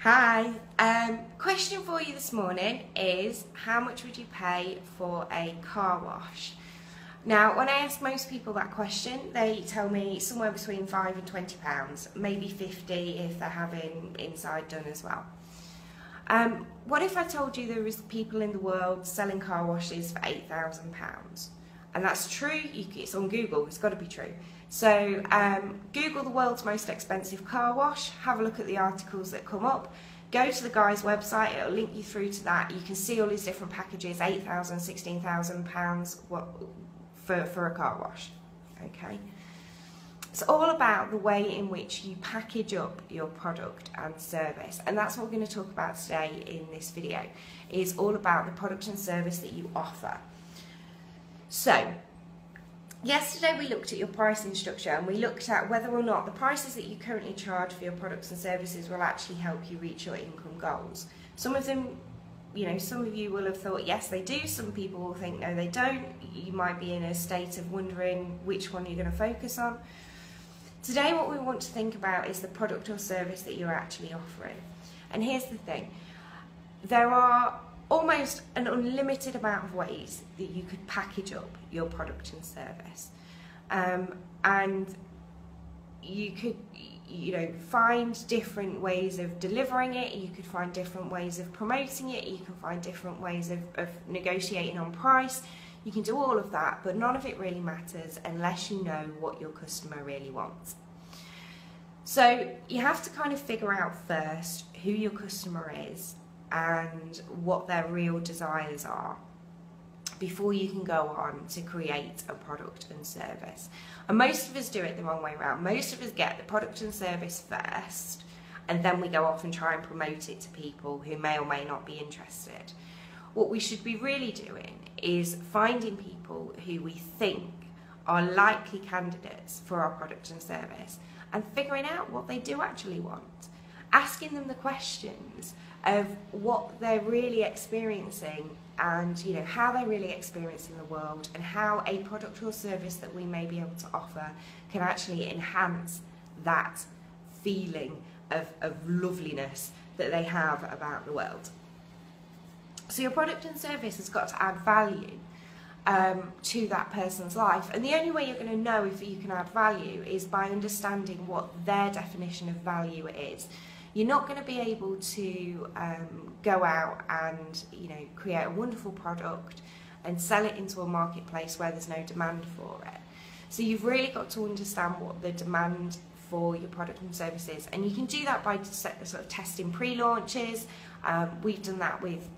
Hi, question for you this morning is how much would you pay for a car wash? Now, when I ask most people that question, they tell me somewhere between £5 and £20, maybe 50 if they're having inside done as well. What if I told you there is people in the world selling car washes for £8,000? And that's true, it's on Google, it's got to be true. So Google the world's most expensive car wash, have a look at the articles that come up, go to the guy's website, it'll link you through to that. You can see all his different packages, £8,000, £16,000 for a car wash. Okay. It's all about the way in which you package up your product and service, and that's what we're going to talk about today in this video. Is all about the product and service that you offer. So, yesterday we looked at your pricing structure and we looked at whether or not the prices that you currently charge for your products and services will actually help you reach your income goals. Some of them, some of you will have thought yes they do, some people will think no they don't. You might be in a state of wondering which one you're going to focus on. Today what we want to think about is the product or service that you're actually offering. And here's the thing, there are almost an unlimited amount of ways that you could package up your product and service, and you could find different ways of delivering it, you could find different ways of promoting it, you can find different ways of negotiating on price. You can do all of that, but none of it really matters unless you know what your customer really wants. So you have to kind of figure out first who your customer is and what their real desires are before you can go on to create a product and service. And most of us do it the wrong way around. Most of us get the product and service first, and then we go off and try and promote it to people who may or may not be interested. What we should be really doing is finding people who we think are likely candidates for our product and service and figuring out what they do actually want. Asking them the questions of what they're really experiencing and how they're really experiencing the world, and how a product or service that we may be able to offer can actually enhance that feeling of loveliness that they have about the world. So your product and service has got to add value to that person's life, and the only way you're going to know if you can add value is by understanding what their definition of value is. You're not going to be able to go out and create a wonderful product and sell it into a marketplace where there's no demand for it. So you've really got to understand what the demand for your product and service is, and you can do that by sort of testing pre-launches. We've done that with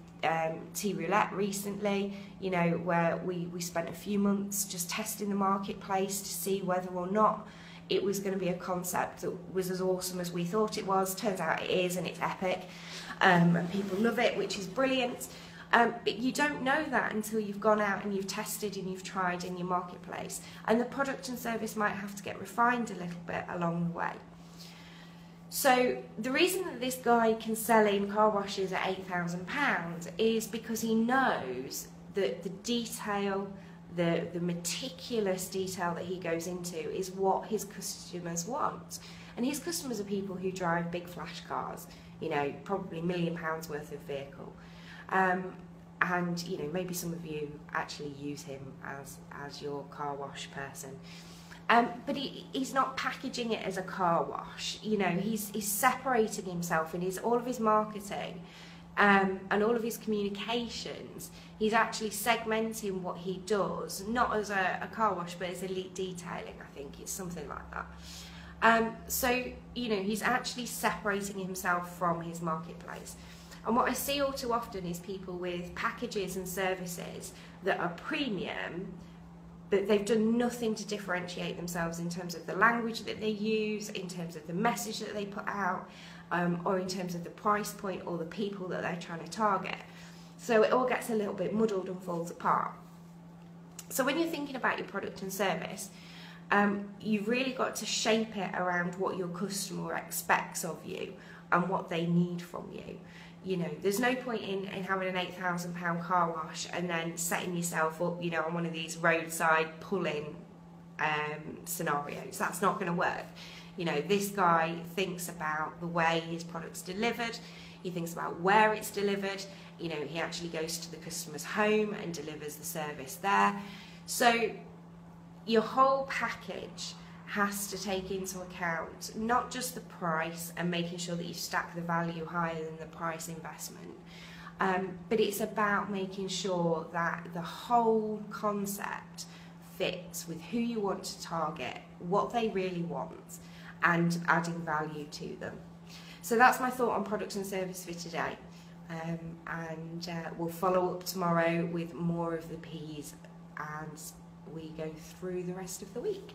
Tea Roulette recently, where we spent a few months just testing the marketplace to see whether or not it was going to be a concept that was as awesome as we thought it was. Turns out it is, and it's epic, and people love it, which is brilliant. But you don't know that until you've gone out and you've tested and you've tried in your marketplace, and the product and service might have to get refined a little bit along the way. So the reason that this guy can sell in car washes at £8,000 is because he knows that the detail, the meticulous detail that he goes into is what his customers want. And his customers are people who drive big flash cars, probably £1 million worth of vehicle. And maybe some of you actually use him as your car wash person. But he's not packaging it as a car wash. He's separating himself in all of his marketing and all of his communications. He's actually segmenting what he does, not as a car wash, but as elite detailing. I think it's something like that. So he's actually separating himself from his marketplace. And what I see all too often is people with packages and services that are premium, but they've done nothing to differentiate themselves in terms of the language that they use, in terms of the message that they put out, or in terms of the price point or the people that they're trying to target. So it all gets a little bit muddled and falls apart. So when you're thinking about your product and service, you've really got to shape it around what your customer expects of you and what they need from you. There's no point in having an £8,000 car wash and then setting yourself up, on one of these roadside pull-in scenarios. That's not going to work. You know, this guy thinks about the way his product's delivered, he thinks about where it's delivered, you know, he actually goes to the customer's home and delivers the service there. So your whole package has to take into account not just the price and making sure that you stack the value higher than the price investment, but it's about making sure that the whole concept fits with who you want to target, what they really want, and adding value to them. So that's my thought on product and service for today. And we'll follow up tomorrow with more of the P's as we go through the rest of the week.